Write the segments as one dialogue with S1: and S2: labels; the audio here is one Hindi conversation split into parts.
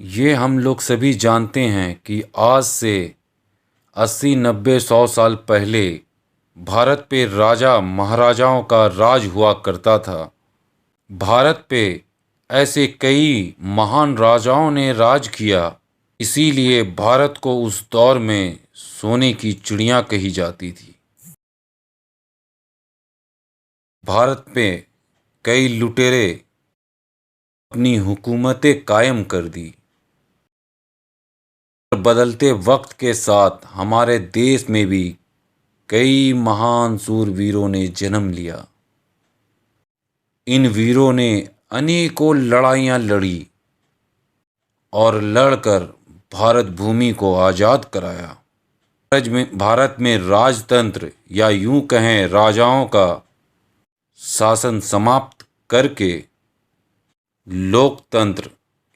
S1: ये हम लोग सभी जानते हैं कि आज से 80 90 100 साल पहले भारत पे राजा महाराजाओं का राज हुआ करता था। भारत पे ऐसे कई महान राजाओं ने राज किया, इसीलिए भारत को उस दौर में सोने की चिड़िया कही जाती थी। भारत पे कई लुटेरे अपनी हुकूमतें कायम कर दी। बदलते वक्त के साथ हमारे देश में भी कई महान सूरवीरों ने जन्म लिया। इन वीरों ने अनेकों लड़ाइयाँ लड़ी और लड़कर भारत भूमि को आज़ाद कराया। भारत में राजतंत्र या यूं कहें राजाओं का शासन समाप्त करके लोकतंत्र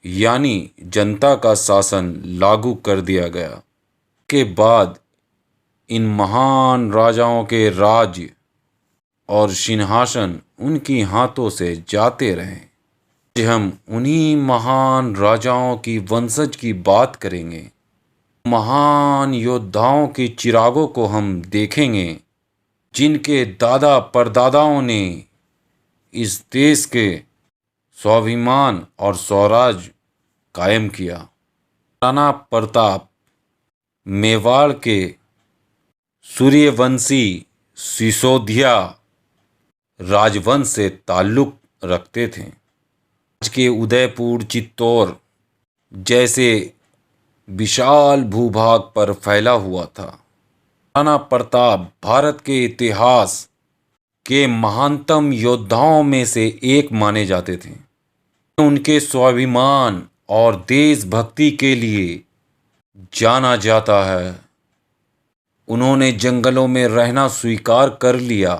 S1: यानी जनता का शासन लागू कर दिया गया। के बाद इन महान राजाओं के राज्य और सिंहासन उनकी हाथों से जाते रहे। आज हम उन्हीं महान राजाओं की वंशज की बात करेंगे। महान योद्धाओं के चिरागों को हम देखेंगे जिनके दादा परदादाओं ने इस देश के स्वाभिमान और स्वराज कायम किया। महाराणा प्रताप मेवाड़ के सूर्यवंशी सिसोदिया राजवंश से ताल्लुक रखते थे। आज के उदयपुर चित्तौड़ जैसे विशाल भूभाग पर फैला हुआ था। महाराणा प्रताप भारत के इतिहास के महानतम योद्धाओं में से एक माने जाते थे। उनके स्वाभिमान और देशभक्ति के लिए जाना जाता है। उन्होंने जंगलों में रहना स्वीकार कर लिया,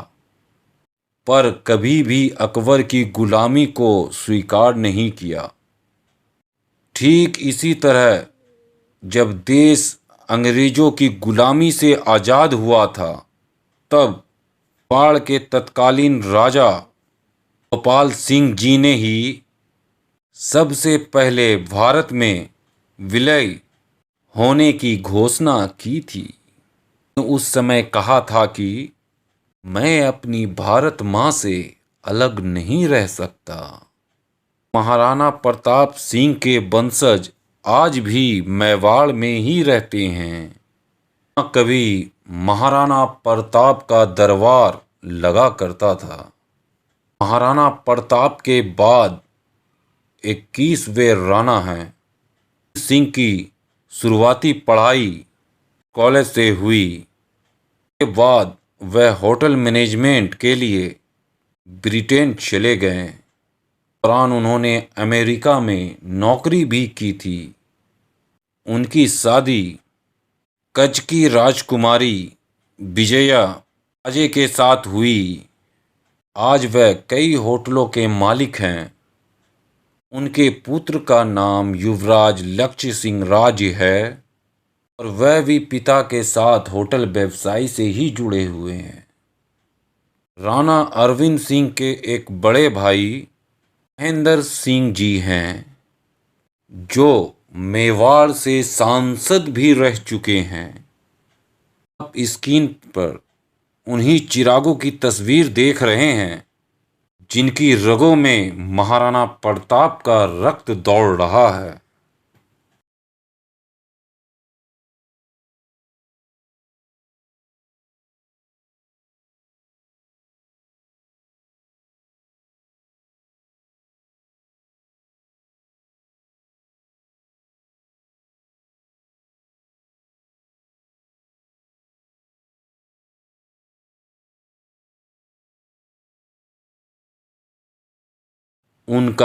S1: पर कभी भी अकबर की गुलामी को स्वीकार नहीं किया। ठीक इसी तरह जब देश अंग्रेजों की गुलामी से आज़ाद हुआ था, तब मेवाड़ के तत्कालीन राजा गोपाल सिंह जी ने ही सबसे पहले भारत में विलय होने की घोषणा की थी। उस समय कहा था कि मैं अपनी भारत माँ से अलग नहीं रह सकता। महाराणा प्रताप सिंह के वंशज आज भी मेवाड़ में ही रहते हैं। कभी महाराणा प्रताप का दरबार लगा करता था। महाराणा प्रताप के बाद 21वें राणा हैं सिंह की शुरुआती पढ़ाई कॉलेज से हुई। के बाद वह होटल मैनेजमेंट के लिए ब्रिटेन चले गए। दौरान उन्होंने अमेरिका में नौकरी भी की थी। उनकी शादी कच्छ की राजकुमारी विजया राजे के साथ हुई। आज वह कई होटलों के मालिक हैं। उनके पुत्र का नाम युवराज लक्ष्य सिंह राज है और वह भी पिता के साथ होटल व्यवसाय से ही जुड़े हुए हैं। राणा अरविंद सिंह के एक बड़े भाई महेंद्र सिंह जी हैं, जो मेवाड़ से सांसद भी रह चुके हैं। आप स्क्रीन पर उन्हीं चिरागों की तस्वीर देख रहे हैं जिनकी रगों में महाराणा प्रताप का रक्त दौड़ रहा है। उनका